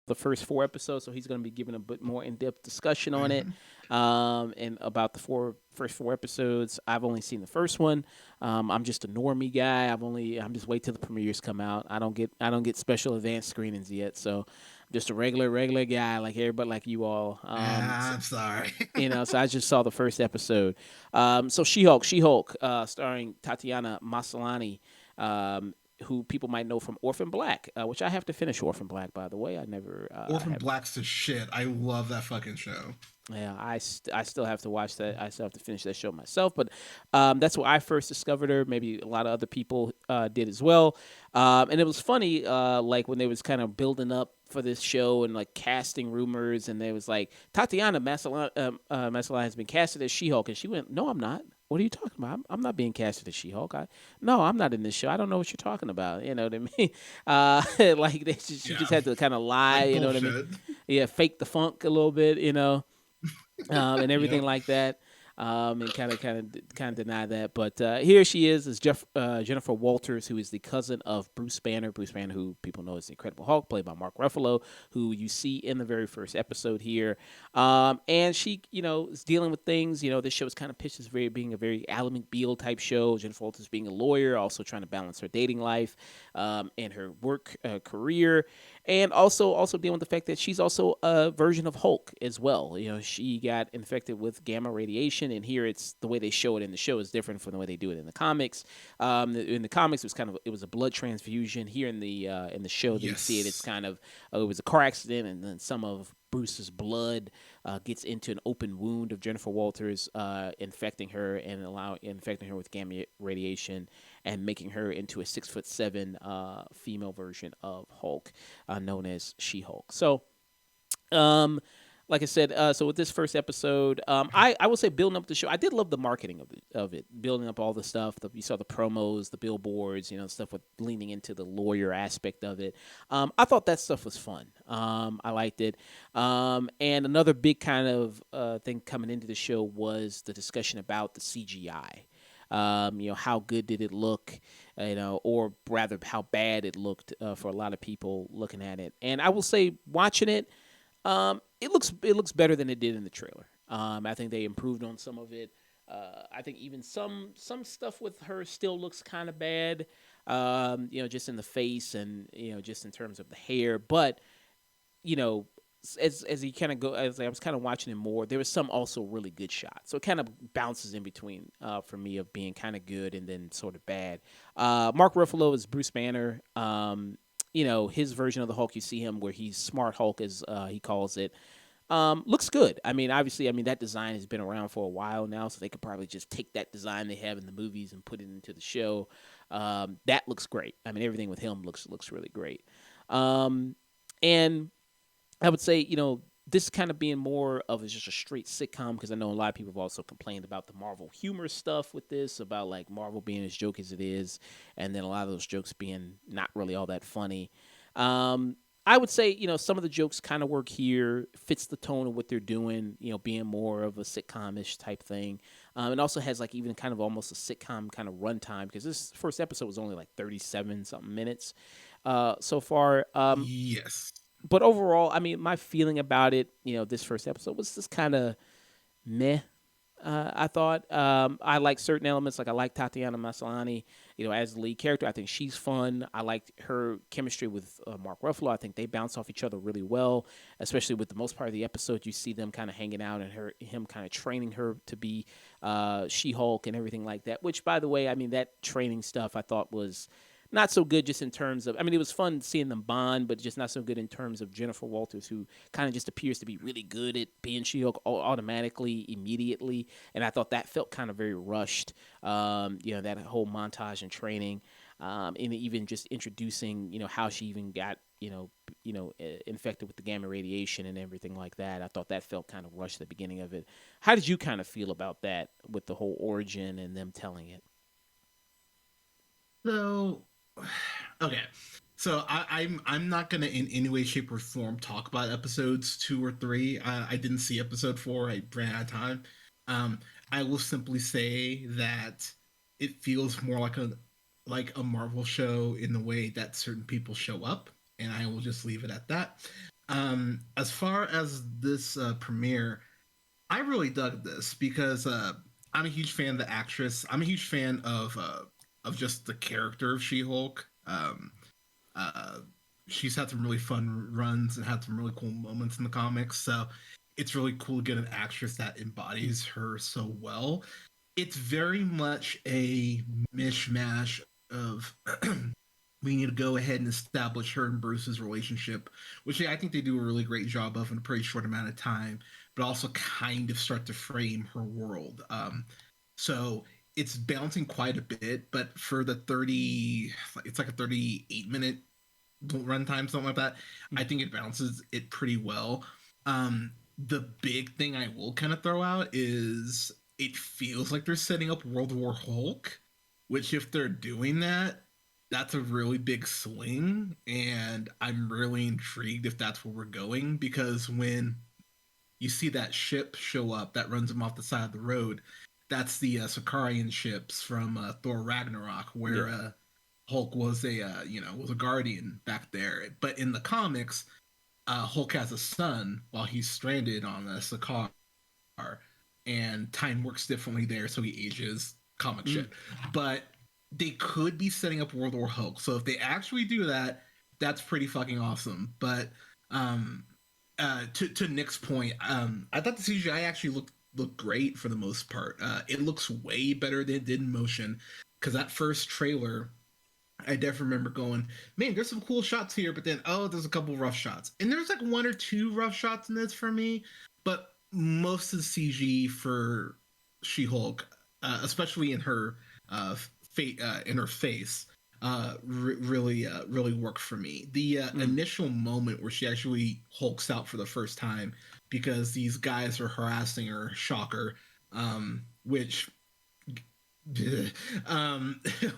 The first four episodes, so he's going to be giving a bit more in-depth discussion on it, and about the first four episodes. I've only seen the first one. I'm just a normie guy. I'm just wait till the premieres come out. I don't get special advanced screenings yet, so I'm just a regular guy like everybody, like you all. I'm sorry. So I just saw the first episode. So She-Hulk, starring Tatiana Maslany, who people might know from Orphan Black, which I have to finish Orphan Black, by the way. I never Orphan have. Black's the shit. I love that fucking show. Yeah, I still have to watch that. I still have to finish that show myself. But that's where I first discovered her. Maybe a lot of other people did as well. And it was funny, like when they was kind of building up for this show and like casting rumors, and they was like Tatiana Maslany has been casted as She-Hulk, and she went, "No, I'm not. What are you talking about? I'm not being casted as She-Hulk. No, I'm not in this show. I don't know what you're talking about. You know what I mean? Like she Yeah, just had to kind of lie. like You know what I mean? bullshit. Yeah, fake the funk a little bit. And everything Yep. like that. And kind of deny that. But here she is Jennifer Walters, who is the cousin of Bruce Banner. Bruce Banner, who people know as the Incredible Hulk, played by Mark Ruffalo, who you see in the very first episode here. And she, is dealing with things. This show is kind of pitched as being a very Ally McBeal type show. Jennifer Walters being a lawyer, also trying to balance her dating life and her work career, and also dealing with the fact that she's also a version of Hulk as well. She got infected with gamma radiation, and here it's the way they show it in the show is different from the way they do it in the comics. In the comics, it was a blood transfusion. Here in the show that you see it, it's Yes. kind of it was a car accident, and then some of Bruce's blood gets into an open wound of Jennifer Walters, infecting her with gamma radiation, and making her into a 6'7" female version of Hulk, known as She-Hulk. So, um, like I said, so with this first episode, I will say building up the show. I did love the marketing of it, building up all the stuff. You saw the promos, the billboards, stuff with leaning into the lawyer aspect of it. I thought that stuff was fun. I liked it. And another big kind of thing coming into the show was the discussion about the CGI. How good did it look, or rather how bad it looked for a lot of people looking at it. And I will say, watching it, it looks better than it did in the trailer. I think they improved on some of it. I think even some stuff with her still looks kind of bad. Just in the face and just in terms of the hair. But you know, as you kind of go, as I was kind of watching it more, there was some also really good shots. So it kind of bounces in between for me of being kind of good and then sort of bad. Mark Ruffalo is Bruce Banner. His version of the Hulk, you see him where he's Smart Hulk, as he calls it. Looks good. I mean, obviously, that design has been around for a while now, so they could probably just take that design they have in the movies and put it into the show. That looks great. I mean, everything with him looks really great. And I would say, this kind of being more of just a straight sitcom, because I know a lot of people have also complained about the Marvel humor stuff with this, about like Marvel being as joke as it is, and then a lot of those jokes being not really all that funny. I would say, some of the jokes kind of work here, fits the tone of what they're doing, being more of a sitcom-ish type thing. It also has like even kind of almost a sitcom kind of runtime, because this first episode was only like 37 something minutes so far. Yes. But overall, my feeling about it, this first episode was just kind of meh. I thought I like certain elements, like I like Tatiana Maslany, as the lead character. I think she's fun. I liked her chemistry with Mark Ruffalo. I think they bounce off each other really well, especially with the most part of the episode. You see them kind of hanging out and him kind of training her to be She-Hulk and everything like that. Which, by the way, that training stuff I thought was not so good just in terms of, it was fun seeing them bond, but just not so good in terms of Jennifer Walters, who kind of just appears to be really good at being She-Hulk automatically, immediately. And I thought that felt kind of very rushed, that whole montage and training, and even just introducing, how she even got, infected with the gamma radiation and everything like that. I thought that felt kind of rushed at the beginning of it. How did you kind of feel about that with the whole origin and them telling it? So, okay. So I'm not gonna in any way, shape, or form talk about episodes 2 or 3. I didn't see episode 4. I ran out of time. Um, I will simply say that it feels more like a Marvel show in the way that certain people show up, and I will just leave it at that. As far as this premiere, I really dug this because I'm a huge fan of the actress. I'm a huge fan of just the character of She-Hulk. Uh, she's had some really fun runs and had some really cool moments in the comics. So it's really cool to get an actress that embodies her so well. It's very much a mishmash of we need to go ahead and establish her and Bruce's relationship, which I think they do a really great job of in a pretty short amount of time, but also kind of start to frame her world. So it's bouncing quite a bit, but for the 30, it's like a 38-minute runtime, something like that. I think it balances it pretty well. The big thing I will kind of throw out is it feels like they're setting up World War Hulk, which if they're doing that, that's a really big swing, and I'm really intrigued if that's where we're going because when you see that ship show up that runs them off the side of the road, that's the Sakarian ships from Thor Ragnarok, Yeah. where Hulk was a was a guardian back there. But in the comics, Hulk has a son while he's stranded on a Sakaar, and time works differently there, so he ages. Comic Mm. shit, but they could be setting up World War Hulk. So if they actually do that, that's pretty fucking awesome. But um, to Nick's point, I thought the CGI actually looked great for the most part. It looks way better than it did in motion because that first trailer I definitely remember going, man, there's some cool shots here, but then there's a couple rough shots, and there's like one or two rough shots in this for me, but most of the CG for She-Hulk, especially in her in her face, really worked for me. The Mm. initial moment where she actually hulks out for the first time because these guys are harassing her, shocker, which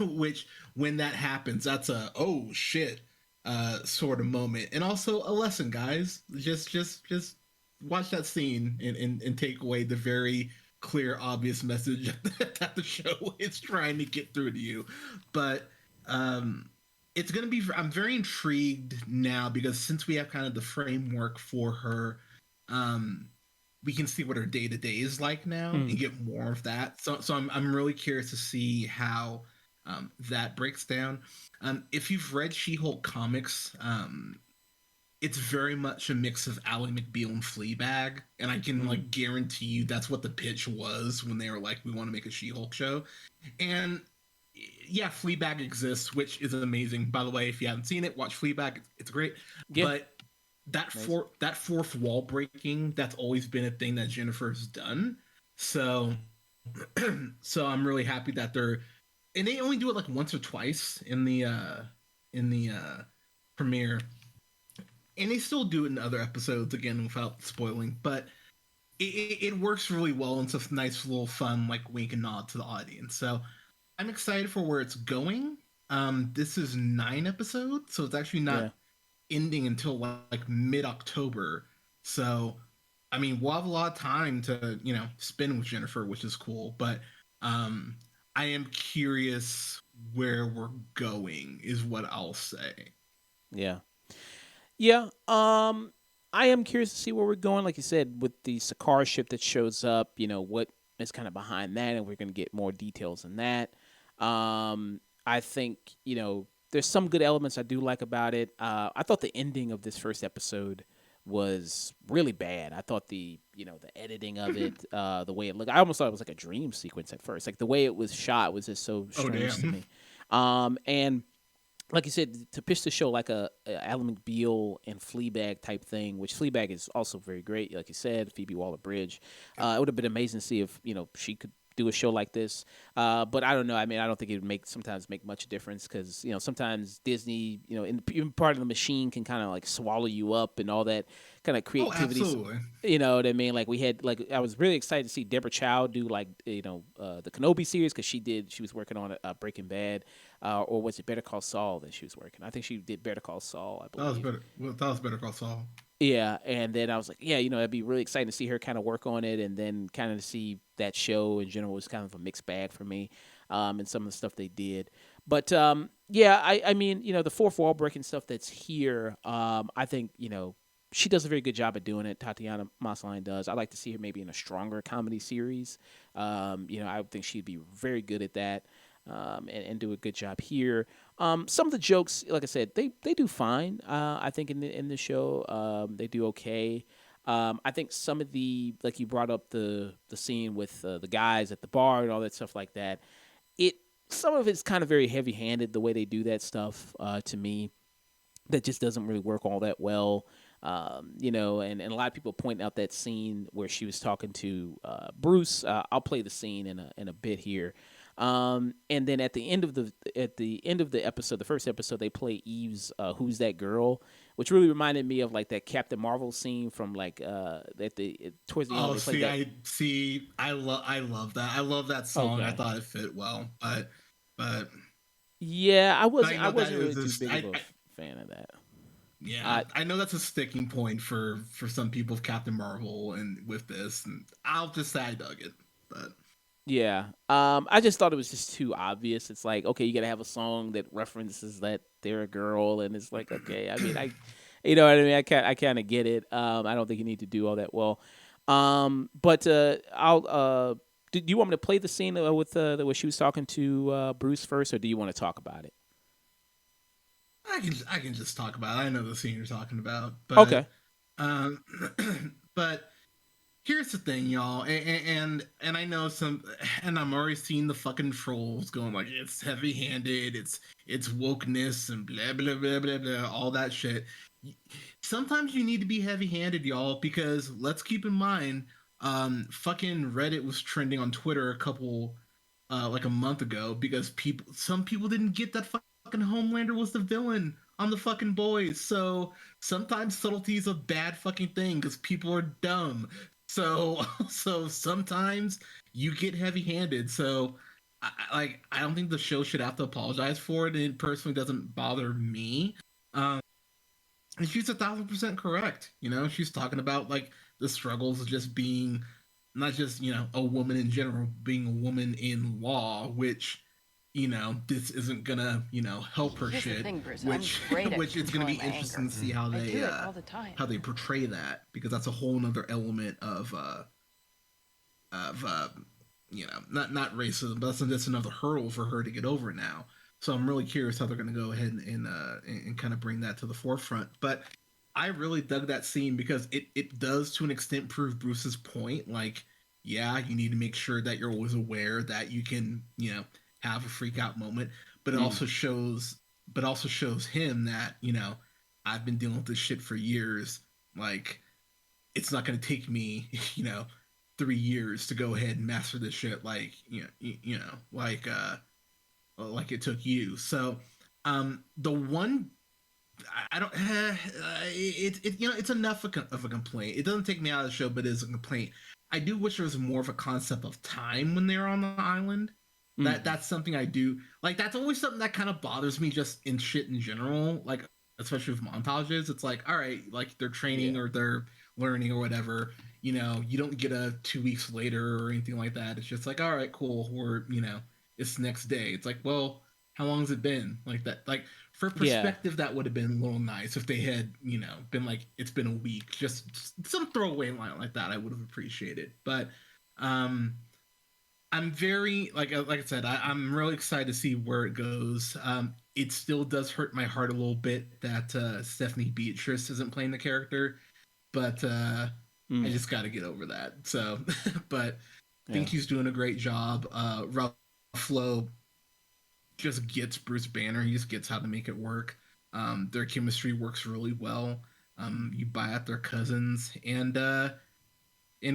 which when that happens, that's a oh shit sort of moment, and also a lesson, guys. Just watch that scene and take away the very clear, obvious message that the show is trying to get through to you. But um, it's gonna be. I'm very intrigued now because since we have kind of the framework for her, um, we can see what her day to day is like now Mm. and get more of that. So I'm really curious to see how that breaks down. If you've read She-Hulk comics, it's very much a mix of Ally McBeal and Fleabag, and I can Mm. like guarantee you that's what the pitch was when they were like, we want to make a She-Hulk show, and yeah, Fleabag exists, which is amazing. By the way, if you haven't seen it, watch Fleabag. It's great, Yeah. but Amazing. that fourth wall breaking, that's always been a thing that Jennifer's done. So so I'm really happy that they're and they only do it like once or twice in the premiere, and they still do it in other episodes again without spoiling, but it works really well and it's a nice little fun like wink and nod to the audience. So I'm excited for where it's going. This is 9 episodes, so it's actually Yeah. not ending until like mid October. So, I mean, we'll have a lot of time to spend with Jennifer, which is cool. But um, I am curious where we're going, is what I'll say. Yeah. Yeah. I am curious to see where we're going. Like you said, with the Sakara ship that shows up, what is kind of behind that, and we're going to get more details on that. I think there's some good elements I do like about it. I thought the ending of this first episode was really bad. I thought the editing of it, the way it looked, I almost thought it was like a dream sequence at first. Like the way it was shot was just so Oh strange to damn! me. And like you said, to pitch the show like a Alan McBeal and Fleabag type thing, which Fleabag is also very great, like you said, Phoebe Waller-Bridge. It would have been amazing to see if she could do a show like this. But I don't know. I mean, I don't think it would sometimes make much difference because sometimes Disney, even part of the machine can kind of like swallow you up and all that kind of Oh, creativity. absolutely. You know what I mean? Like we had, like I was really excited to see Deborah Chow do like the Kenobi series because she was working on Breaking Bad. or was it Better Call Saul that she was working? I think she did Better Call Saul, I That was believe. better. Well, that was Better Call Saul. Yeah, and then I was like, yeah, it'd be really exciting to see her kind of work on it, and then kind of see that show in general was kind of a mixed bag for me, and some of the stuff they did. But yeah, I mean, the fourth wall breaking stuff that's here, I think she does a very good job at doing it. Tatiana Maslany does. I'd like to see her maybe in a stronger comedy series. I would think she'd be very good at that, and do a good job here. Some of the jokes, like I said, they do fine. I think in the show, they do okay. I think some of the, like you brought up the scene with the guys at the bar and all that stuff like that. It Some of it's kind of very heavy handed the way they do that stuff, to me. That just doesn't really work all that well. And a lot of people point out that scene where she was talking to Bruce. I'll play the scene in a bit here. And then at the end of the episode, the first episode, they play Eve's "Who's That Girl," which really reminded me of like that Captain Marvel scene from like towards the end when Oh, they played see, that. I love that. I love that song. I Okay. thought it fit well, but Yeah, I I wasn't I know that wasn't is really too just big of a fan of that. yeah, I I know that's a sticking point for some people of Captain Marvel and with this, and I'll just say I dug it, but Yeah. I just thought it was just too obvious. It's like, okay, you gotta have a song that references that they're a girl, and it's like, okay, I mean, you know what I mean? I kind of get it. I don't think you need to do all that well. But I'll. Do you want me to play the scene with where she was talking to Bruce first, or do you want to talk about it? I can just talk about it. I know the scene you're talking about, but Okay. um, but here's the thing, y'all, and I know some, and I'm already seeing the fucking trolls going like it's heavy-handed, it's wokeness and blah blah blah blah blah, all that shit. Sometimes you need to be heavy-handed, y'all, because let's keep in mind, fucking Reddit was trending on Twitter a couple, like a month ago because some people didn't get that fucking Homelander was the villain on the fucking boys. So sometimes subtlety is a bad fucking thing because people are dumb. So so sometimes you get heavy handed. So I don't think the show should have to apologize for it. It personally doesn't bother me. Um, and she's 1,000% correct. She's talking about like the struggles of just being not just a woman in general, being a woman in law, which this isn't gonna help her Here's the shit, thing, Bruce. I'm which great at which it's gonna be controlling my interesting anger. to see I do it all the time. how they portray that, because that's a whole nother element of not racism, but that's another hurdle for her to get over now. So I'm really curious how they're going to go ahead and kind of bring that to the forefront. But I really dug that scene because it does to an extent prove Bruce's point. Like, yeah, you need to make sure that you're always aware that you can have a freak out moment, but it Mm. also shows him that I've been dealing with this shit for years. Like, it's not going to take me 3 years to go ahead and master this shit like like it took you. So the one I don't it's enough of a complaint. It doesn't take me out of the show, but it is a complaint. I do wish there was more of a concept of time when they're on the island. Mm. That's something I do like. That's always something that kind of bothers me just in shit in general, like especially with montages. It's like, all right, like they're training Yeah. or they're learning or whatever. You don't get a 2 weeks later or anything like that. It's just like, all right, cool. We're it's next day. It's like, well, how long has it been? Like that. Like, for Yeah. perspective, that would have been a little nice if they had been like, it's been a week. Just some throwaway line like that I would have appreciated. But um I'm very like I said, I'm really excited to see where it goes. It still does hurt my heart a little bit that Stephanie Beatrice isn't playing the character, but I Mm. just got to get over that. So, but I think Yeah. he's doing a great job. Ruffalo just gets Bruce Banner. He just gets how to make it work. Their chemistry works really well. You buy out their cousins, and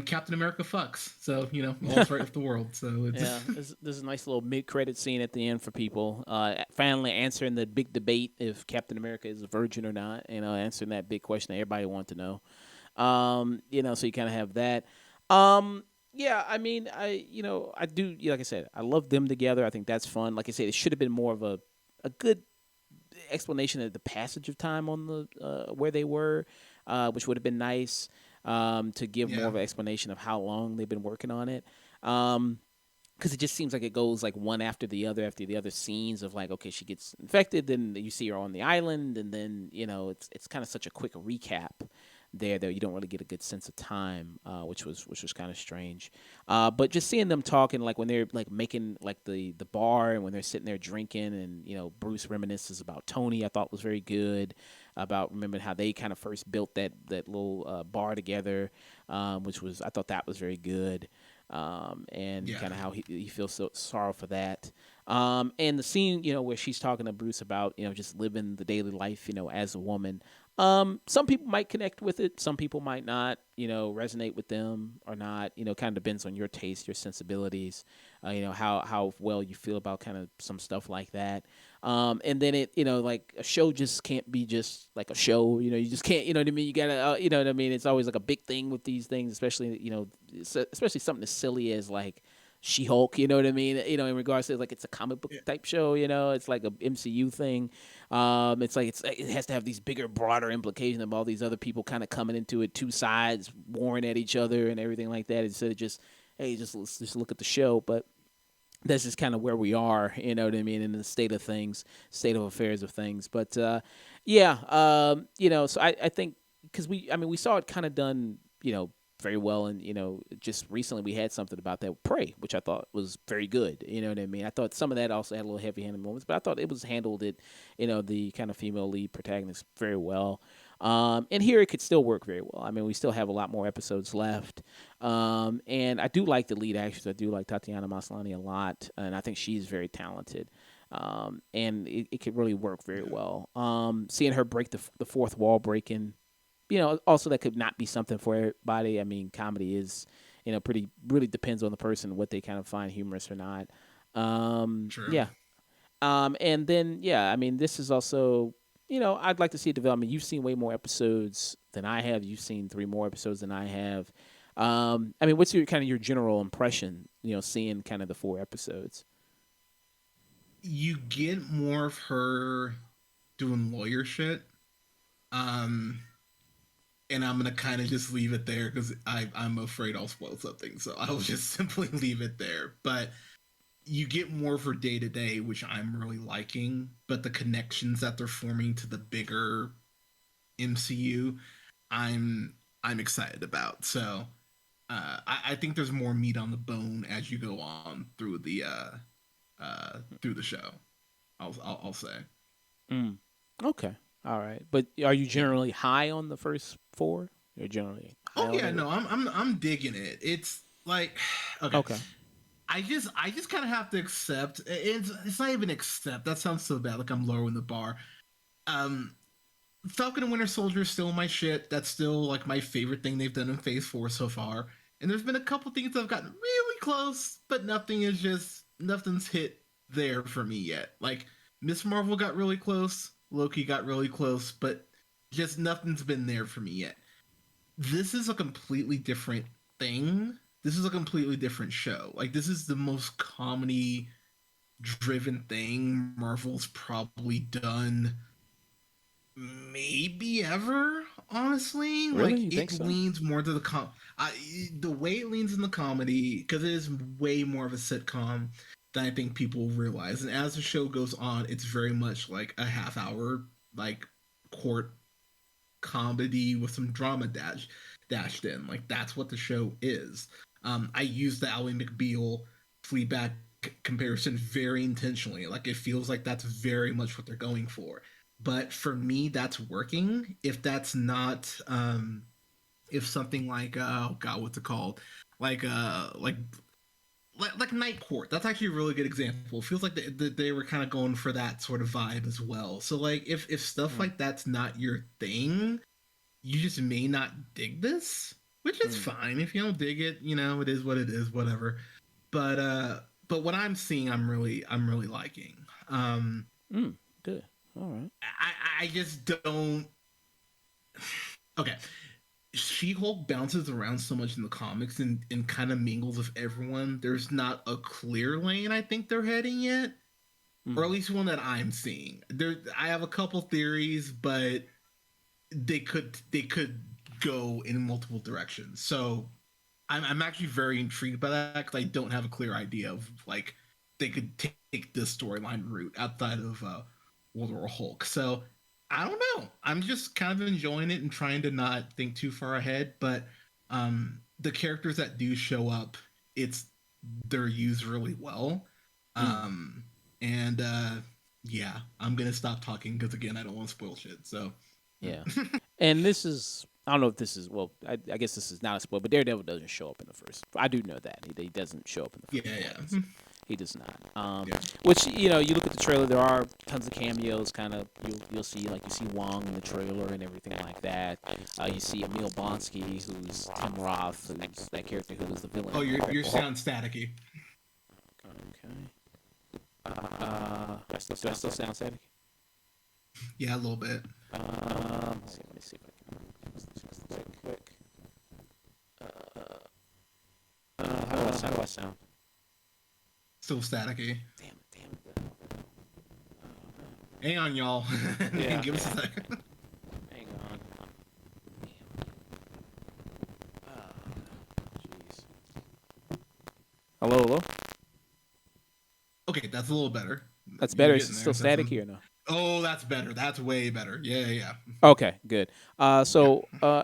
Captain America fucks. So all's right with the world. So Yeah, it's there's a nice little mid-credit scene at the end for people. Finally answering the big debate if Captain America is a virgin or not. Answering that big question that everybody wanted to know. So you kind of have that. Yeah, I mean, I do, like I said, I love them together. I think that's fun. Like I said, it should have been more of a a good explanation of the passage of time on the where they were, which would have been nice, to give more Yeah. of an explanation of how long they've been working on it. Because it just seems like it goes like one after the other scenes of like, okay, she gets infected, then you see her on the island, and then it's kind of such a quick recap there that you don't really get a good sense of time, which was kind of strange. But just seeing them talking, like when they're like making like the bar, and when they're sitting there drinking, and Bruce reminisces about Tony, I thought was very good. About remembering how they kind of first built that little bar together, which was, I thought that was very good. And Yeah. kind of how he feels so sorrow for that. And the scene, where she's talking to Bruce about, just living the daily life, as a woman. Some people might connect with it, some people might not, resonate with them or not. Kind of depends on your taste, your sensibilities, how well you feel about kind of some stuff like that. And then like a show just can't be just like a show. You just can't. You know what I mean? You gotta. You know what I mean? It's always like a big thing with these things, especially especially something as silly as like She-Hulk. You know what I mean? In regards to like it's a comic book Yeah. type show. It's like a MCU thing. It's like it has to have these bigger, broader implications of all these other people kind of coming into it, two sides warring at each other and everything like that. Instead of just, hey, let's just look at the show. But this is kind of where we are, you know what I mean, in the state of things, state of affairs of things. But yeah, so I think because we saw it kind of done, very well, and just recently we had something about that Prey, which I thought was very good. You know what I mean? I thought some of that also had a little heavy-handed moments, but I thought it was handled it, the kind of female lead protagonist very well. And here it could still work very well. I mean, we still have a lot more episodes left. And I do like the lead actress. I do like Tatiana Maslany a lot, and I think she's very talented. And it could really work very Yeah. well. Seeing her break the fourth wall breaking, also that could not be something for everybody. I mean, comedy is, pretty really depends on the person what they kind of find humorous or not. True. Yeah, and then yeah, I mean, this is also, I'd like to see a development. You've seen way more episodes than I have. You've seen three more episodes than I have. I mean, what's your kind of your general impression? Seeing kind of the four episodes. You get more of her doing lawyer shit. Um, and I'm gonna kind of just leave it there because I'm afraid I'll spoil something, so I'll just simply leave it there. But you get more for day to day, which I'm really liking. But the connections that they're forming to the bigger MCU, I'm I'm excited about. So I think there's more meat on the bone as you go on through the show. I'll say. Mm. Okay, all right. But are you Yeah. generally high on the first four? You're generally high Oh on yeah, it. no, I'm digging it. It's like okay. Okay. I just kind of have to accept. It's not even accept. That sounds so bad. Like I'm lowering the bar. Um, Falcon and Winter Soldier is still my shit. That's still like my favorite thing they've done in Phase 4 so far. And there's been a couple things that have gotten really close, but nothing's hit there for me yet. Like Miss Marvel got really close, Loki got really close, but just nothing's been there for me yet. This is a completely different thing. This is a completely different show. Like this is the most comedy driven thing Marvel's probably done maybe ever, honestly. Really? Like You think it so? leans more to the way it leans in the comedy because it is way more of a sitcom than I think people realize. And as the show goes on, it's very much like a half hour like court comedy with some drama dashed in. Like that's what the show is. I use the Ally McBeal Fleabag comparison very intentionally. Like it feels like that's very much what they're going for. But for me, that's working. If that's not, if something like oh god, what's it called? Like like Night Court. That's actually a really good example. It feels like they were kind of going for that sort of vibe as well. So like if stuff Mm. like that's not your thing, you just may not dig this, which is Mm. fine. If you don't dig it, it is what it is, whatever. But what I'm seeing, I'm really liking. Um, Mm. Good. All right. I just don't. Okay, She-Hulk bounces around so much in the comics and kind of mingles with everyone. There's not a clear lane I think they're heading yet. or at least one that I'm seeing. There, I have a couple theories, but they could go in multiple directions. So I'm actually very intrigued by that because I don't have a clear idea of like they could take this storyline route outside of World War Hulk. So I don't know. I'm just kind of enjoying it and trying to not think too far ahead. But the characters that do show up, it's they're used really well. Mm. Um, and yeah, I'm gonna stop talking because again, I don't want to spoil shit. So Yeah. And this is, I don't know if this is, well, I guess this is not a spoiler, but Daredevil doesn't show up in the first. I do know that. He doesn't show up in the yeah, first yeah, one. So he does not. yeah. Which, you know, you look at the trailer, there are tons of cameos, kind of, you'll see, like, you see Wong in the trailer and everything like that. You see Emil Blonsky, who's Tim Roth, who's that character who was the villain. Oh, in you're Incredible Hulk. sound staticky. Okay. Do I still sound static? Yeah, a little bit. Let me see if I can just check quick. How do I sound? Still staticky. Damn. Hang on, y'all. Yeah. Give us a second. Hang on. Jeez. Hello. Okay, that's a little better. That's You're better. getting Is it there. still That's staticky or no? Oh, that's better. That's way better. Yeah. Okay, good. Yeah.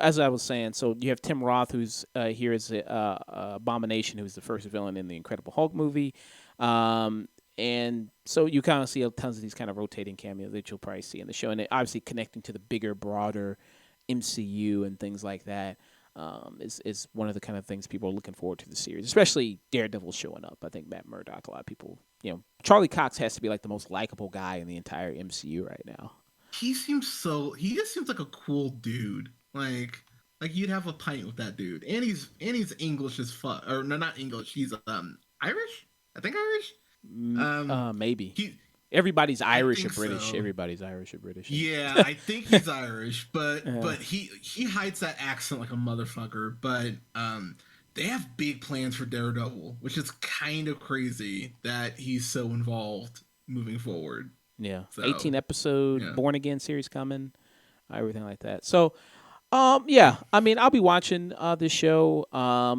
As I was saying, so you have Tim Roth, who's here as Abomination, who's the first villain in the Incredible Hulk movie. And so you kind of see tons of these kind of rotating cameos that you'll probably see in the show, and it obviously connecting to the bigger, broader MCU and things like that. Is one of the kind of things people are looking forward to the series, especially Daredevil showing up. I think Matt Murdock, a lot of people, Charlie Cox has to be like the most likable guy in the entire MCU right now. He just seems like a cool dude. Like you'd have a pint with that dude. And he's English as fuck. Or no, not English. He's Irish? I think Irish. Maybe He everybody's I Irish or think British. so. Everybody's Irish or British. Yeah, I think he's Irish, but Yeah. but he hides that accent like a motherfucker. But they have big plans for Daredevil, which is kind of crazy that he's so involved moving forward. Yeah, So 18 episode yeah, Born Again series coming, everything like that. So, yeah, I mean, I'll be watching this show. I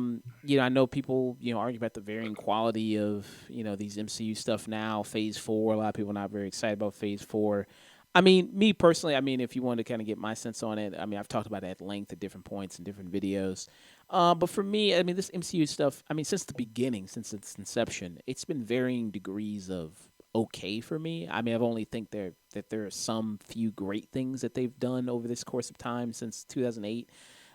know people, argue about the varying quality of these MCU stuff now. Phase 4, a lot of people are not very excited about Phase 4. I mean, me personally, I mean, if you want to kind of get my sense on it, I mean, I've talked about it at length at different points in different videos. But for me, I mean, this MCU stuff, I mean, since the beginning, since its inception, it's been varying degrees of okay for me. I mean, I've only think there are some few great things that they've done over this course of time since 2008.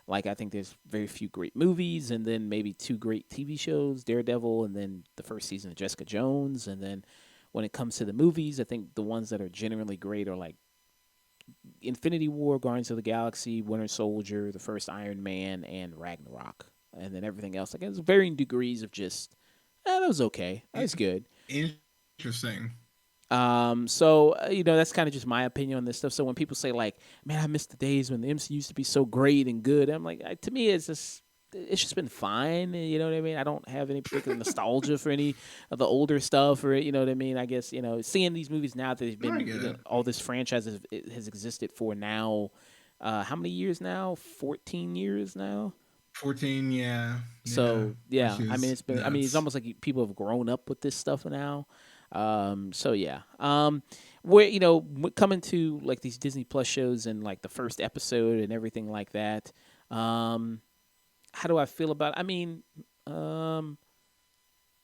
Like I think there's very few great movies, and then maybe two great TV shows, Daredevil, and then the first season of Jessica Jones. And then when it comes to the movies, I think the ones that are generally great are like Infinity War, Guardians of the Galaxy, Winter Soldier, the first Iron Man, and Ragnarok. And then everything else, like it's varying degrees of just, that was okay, that was good. interesting. That's kind of just my opinion on this stuff. So when people say like, "Man, I miss the days when the MC used to be so great and good," I'm like, to me, it's just been fine. You know what I mean? I don't have any particular nostalgia for any of the older stuff, or you know what I mean. I guess seeing these movies now that they've No, I been get it. all this franchise has existed for now. How many years now? 14 years now. 14, yeah, So yeah, which I mean, is it's been. I mean, it's nuts. almost like people have grown up with this stuff now. So yeah. Where coming to like these Disney Plus shows and like the first episode and everything like that. How do I feel about it? I mean, I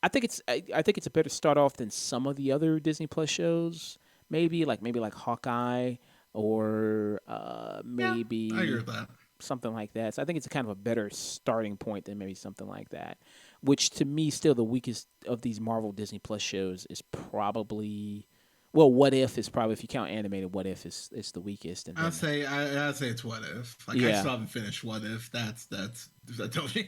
think it's a better start off than some of the other Disney Plus shows. Maybe like Hawkeye or Yeah, I agree maybe with that. something like that. So I think it's a kind of a better starting point than maybe something like that. Which to me, still the weakest of these Marvel Disney Plus shows is probably, well, What If is probably, if you count animated, What If is the weakest, and then I'd say it's What If. Like I yeah, still haven't finished What If. That's that tells you.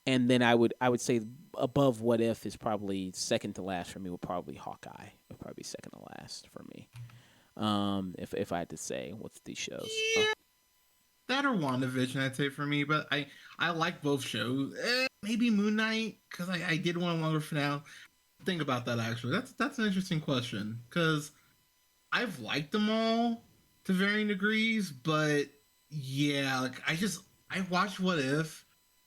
and then I would say above What If is probably second to last for me. Would probably Hawkeye. Would probably be second to last for me. If I had to say what's these shows. Yeah, that or WandaVision, I'd say for me. But I like both shows. Maybe Moon Knight because I did want a longer finale. think about that actually. That's an interesting question because I've liked them all to varying degrees, but yeah, like I watched What If.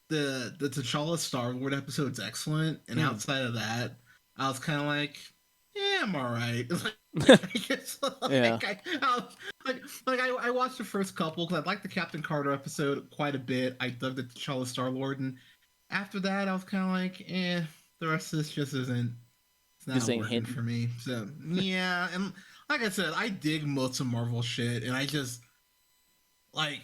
The T'Challa Star Lord episode's excellent, and Mm. outside of that, I was kind of like, yeah, I'm all right. Like I guess Yeah. I was, I watched the first couple because I liked the Captain Carter episode quite a bit. I dug the T'Challa Star Lord, and after that, I was kind of like, the rest of this just isn't. It's This not ain't working hitting. for me. So yeah, and like I said, I dig most of Marvel shit, and I just like.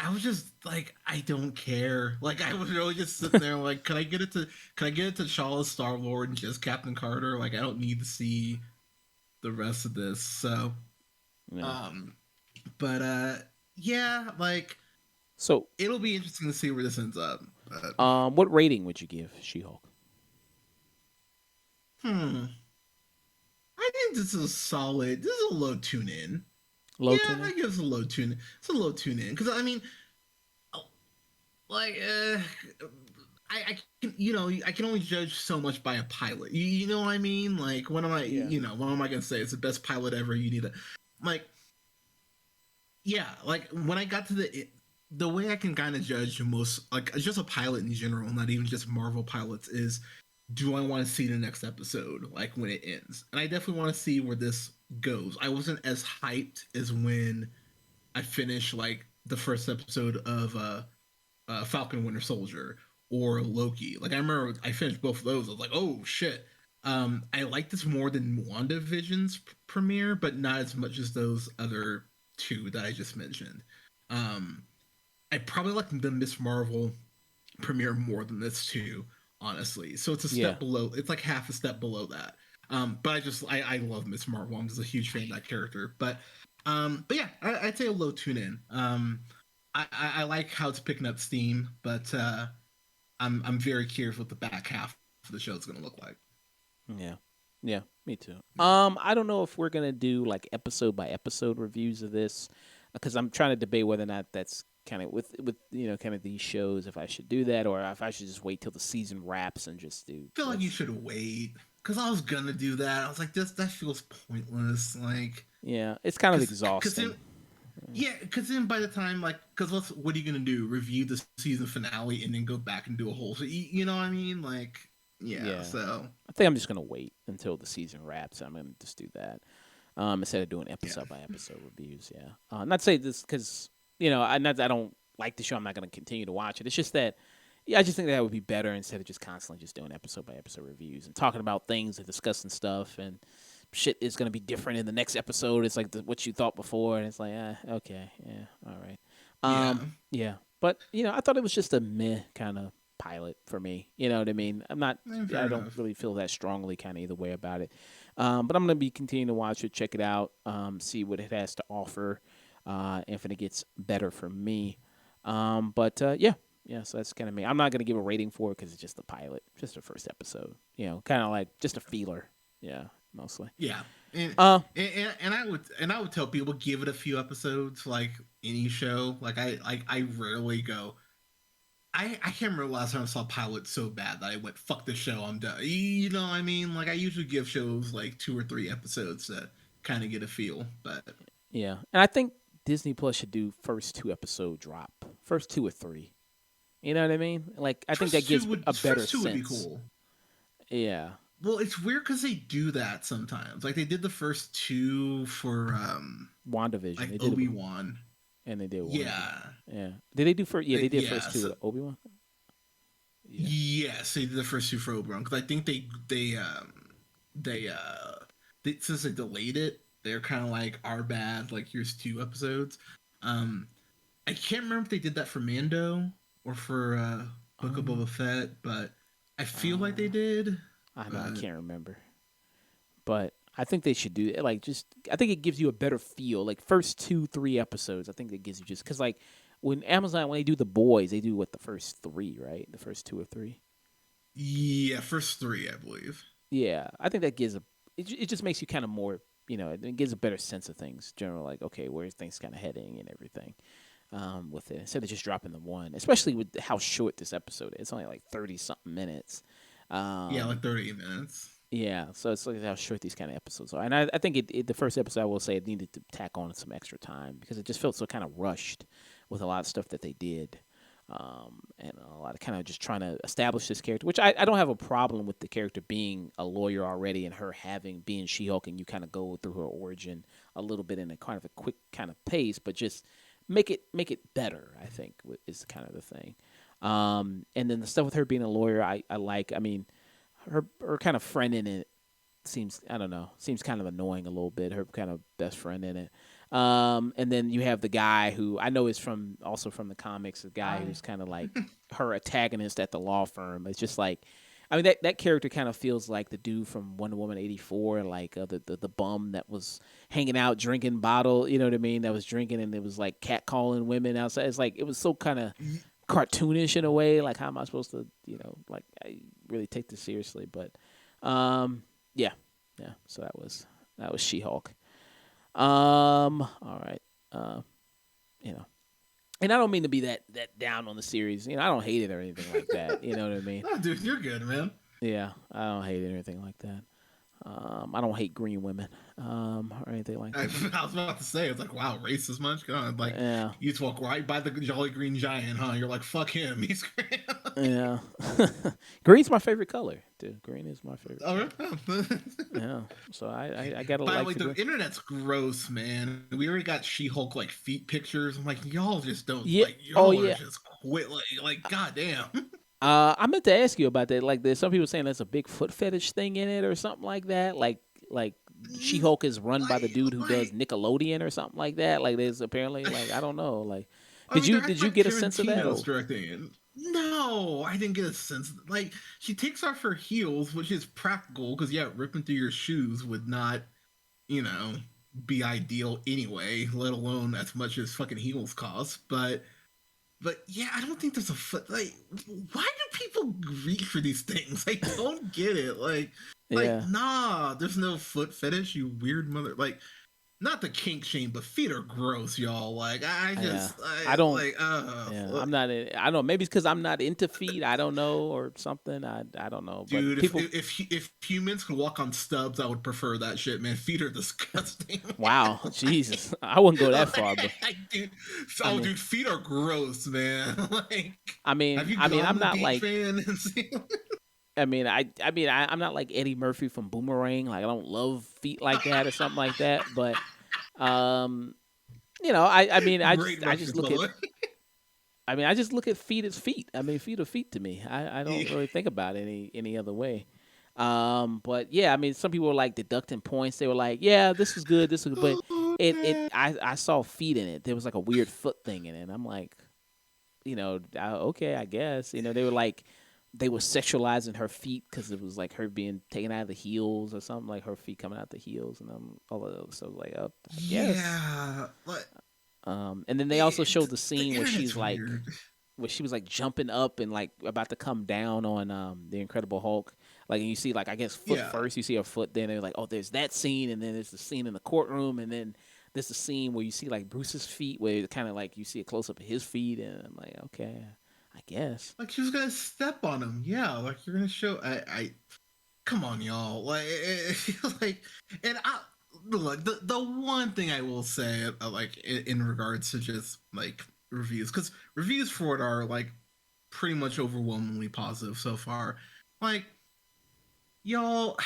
I was just like, I don't care. Like, I was really just sitting there, like, can I get it to T'Challa, Star Lord, and just Captain Carter? Like, I don't need to see the rest of this. So, Yeah. um, but yeah, like, So, it'll be interesting to see where this ends up. But what rating would you give She-Hulk? hmm, I think this is a solid. This is a low tune in. Low Yeah, tune in? I give it a low tune. It's a low tune in because I mean, like I can I can only judge so much by a pilot. You know what I mean? Like what am I Yeah. what am I gonna say? It's the best pilot ever. You need to like yeah, like when I got to the way I can kind of judge most like just a pilot in general, not even just Marvel pilots, is do I want to see the next episode like when it ends? And I definitely want to see where this goes. I wasn't as hyped as when I finished like the first episode of Falcon Winter Soldier or Loki. Like I remember I finished both of those. I was like, oh shit. I like this more than WandaVision's premiere, but not as much as those other two that I just mentioned. Um, I probably like the Miss Marvel premiere more than this too, honestly. So it's a Yeah. step below. It's like half a step below that. But I love Miss Marvel. I'm just a huge fan of that character. But yeah, I'd say a low tune in. I like how it's picking up steam, but I'm very curious what the back half of the show is going to look like. Yeah. Yeah, me too. I don't know if we're gonna do like episode by episode reviews of this because I'm trying to debate whether or not that's kind of with kind of these shows if I should do that or if I should just wait till the season wraps and just do I feel like you let's should wait because I was gonna do that. I was like, this that feels pointless. Like, yeah, it's kind of because exhausting. then yeah, because then by the time like, because what are you gonna do? Review the season finale and then go back and do a whole. So you know what I mean? Like, yeah. Yeah, So I think I'm just gonna wait until the season wraps. I'm gonna just do that instead of doing yeah, episode by episode reviews. Yeah, not to say this because I don't like the show. I'm not gonna continue to watch it. It's just that yeah, I just think that would be better instead of just constantly just doing episode by episode reviews and talking about things and discussing stuff and shit is gonna be different in the next episode. It's like what you thought before, and it's like, okay, yeah, all right, yeah. yeah. But I thought it was just a meh kind of pilot for me. You know what I mean? Fair I don't enough. really feel that strongly kind of either way about it. But I'm gonna be continuing to watch it, check it out, see what it has to offer, if it gets better for me. But yeah, yeah. So that's kind of me. I'm not gonna give a rating for it because it's just the pilot, just the first episode. Kind of like just a feeler. Yeah, mostly. Yeah, and, Uh, and I would tell people give it a few episodes, like any show. Like I rarely go. I can't remember the last time I saw a pilot so bad that I went fuck the show, I'm done. You know what I mean? Like I usually give shows like 2 or 3 episodes to kind of get a feel. But yeah, and I think Disney Plus should do first 2 episode drop, first 2 or 3. You know what I mean? Like I think that gives a better first two would be sense. cool. Yeah, Well, it's weird because they do that sometimes. Like they did the first two for WandaVision. like They did it with, Obi-Wan. and they did WandaVision. Yeah. Yeah. Did they do first? Yeah, they did Yeah. first 2 So, with Obi Wan. Yeah. yes, they did the first two for Obi-Wan because I think they since they delayed it, they're kind of like our bad. Like here's 2 episodes. Um, I can't remember if they did that for Mando or for Book of Um. Boba Fett, but I feel like they Uh. did. I know I But can't remember, but I think they should do it. Like just I think it gives you a better feel. Like first 2 3 episodes, I think it gives you just because like when Amazon when they do the boys, they do what the first 3, right? The first 2 or 3. yeah, first three, I believe. Yeah, I think that gives it just makes you kind of more it gives a better sense of things. General like okay, where's things kind of heading and everything. With it instead of just dropping the one, especially with how short this episode is. It's only like 30 something minutes. Yeah, Um, like 30 minutes. yeah, so it's like how short these kind of episodes are, and I think the first episode I will say it needed to tack on some extra time because it just felt so kind of rushed with a lot of stuff that they did, and a lot of kind of just trying to establish this character, which I don't have a problem with the character being a lawyer already and her having being She-Hulk, and you kind of go through her origin a little bit in a kind of a quick kind of pace, but just make it better. I think is kind of the thing, and then the stuff with her being a lawyer, I like. I mean her kind of friend in it seems I don't know seems kind of annoying a little bit. Her kind of best friend in it, and then you have the guy who I know is from also from the comics. The guy I who's kind of like her antagonist at the law firm. It's just like. I mean that character kind of feels like the dude from Wonder Woman '84, like the bum that was hanging out drinking bottle, you know what I mean? That was drinking and it was like catcalling women outside. It's like it was so kind of cartoonish in a way. Like, how am I supposed to, like I really take this seriously? But, yeah, yeah. So that was She-Hulk. All right. Uh, you know, and I don't mean to be that down on the series. I don't hate it or anything like that. You know what I mean? no, dude, you're good, man. Yeah, I don't hate it or anything like that. I don't hate green women, or anything like I, that. I was about to say, it's like, wow, racist much? God, like, Yeah, you just walk right by the Jolly Green Giant, huh? You're like, fuck him. He's great. yeah. Green's my favorite color, dude. Green is my favorite All color. right. Yeah, so I gotta By the like way, for the green. internet's gross, man. We already got She-Hulk like feet pictures. I'm like, y'all just don't Yeah. like Oh y'all are yeah. just quit like goddamn. I meant to ask you about that. Like, there's some people saying there's a big foot fetish thing in it or something like that. Like She Hulk is run by the like dude who does like Nickelodeon or something like that. Like, there's apparently like I don't know. Like, I did mean, you they're did acting you like get a sense of that? Tarantino's Or directing it. No, I didn't get a sense. Like, she takes off her heels, which is practical because yeah, ripping through your shoes would not, you know, be ideal anyway. Let alone as much as fucking heels cost. But yeah, I don't think there's a foot. Like, why do people reach for these things? I don't get it. Like, yeah, nah, there's no foot fetish. You weird mother. Like, not the kink shame, but feet are gross, y'all. Like, I yeah. just, I I don't. like, Yeah, I'm not. I don't know. Maybe it's because I'm not into feet. I don't know, or something. I don't know. But dude. If people. if if humans could walk on stubs, I would prefer that shit, man. Feet are disgusting. Wow, Jesus, I wouldn't go that far, but like, dude, I oh, mean, dude, feet are gross, man. like, I have mean, you I mean, gone I'm to the not beach, like man? and seen- I'm not like Eddie Murphy from Boomerang. Like I don't love feet like that or something like that. But um, I mean, Great I just reference, by look the at way. I just look at feet as feet. I mean, feet are feet to me. I don't really think about it any other way. But yeah, I mean, some people were like deducting points. They were like, yeah, this was good, this was good, but Oh, man. I saw feet in it. There was like a weird foot thing in it. And I'm like, okay, I guess. They were like, they were sexualizing her feet because it was like her being taken out of the heels or something, like her feet coming out the heels, and all of those. So I was like, oh, I guess. Yeah, like And then they also it, showed the the scene internet's weird. where she was like jumping up and like about to come down on the Incredible Hulk. Like, and you see like I guess foot Yeah, first. You see her foot. Then they're like, oh, there's that scene, and then there's the scene in the courtroom, and then there's the scene where you see like Bruce's feet, where kind of like you see a close up of his feet, and I'm like, okay, I guess. like she was gonna step on him. Yeah, like you're gonna show. Come on, y'all. Like, it feels like, and I look the one thing I will say, like in regards to just like reviews, because reviews for it are like pretty much overwhelmingly positive so far. Like, y'all,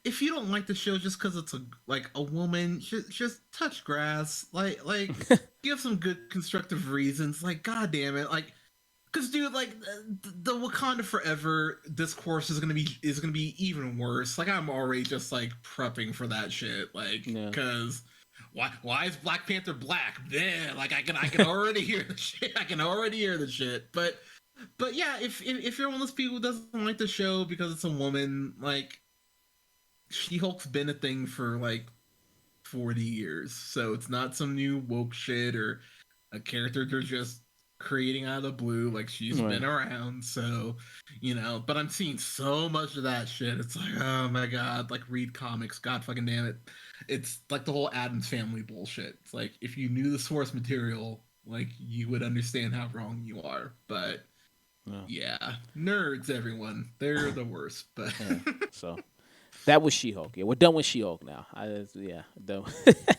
if you don't like the show just because it's a woman, just touch grass. Like give some good constructive reasons. Like, god damn it, like. Cause dude, like the Wakanda Forever discourse is gonna be even worse. Like I'm already just like prepping for that shit. Like, Yeah. cause why is Black Panther black? Yeah, like I can already hear the shit. I can already hear the shit. But yeah, if you're one of those people who doesn't like the show because it's a woman, like She Hulk's been a thing for like 40 years, so it's not some new woke shit or a character they're just creating out of the blue. Like she's Right. been around, so But I'm seeing so much of that shit. It's like, oh my god, like read comics. God fucking damn it. It's like the whole Adams Family bullshit. It's like if you knew the source material, like you would understand how wrong you are. But Yeah. Yeah, nerds, everyone. They're the worst. But Yeah. So that was She-Hulk. Yeah, we're done with She-Hulk now. Yeah, done.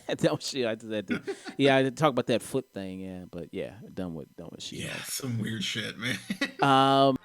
Done with She. I just had to, yeah, I had to talk about that foot thing. Yeah, but yeah, done with yeah, She-Hulk. some weird shit, man. Um,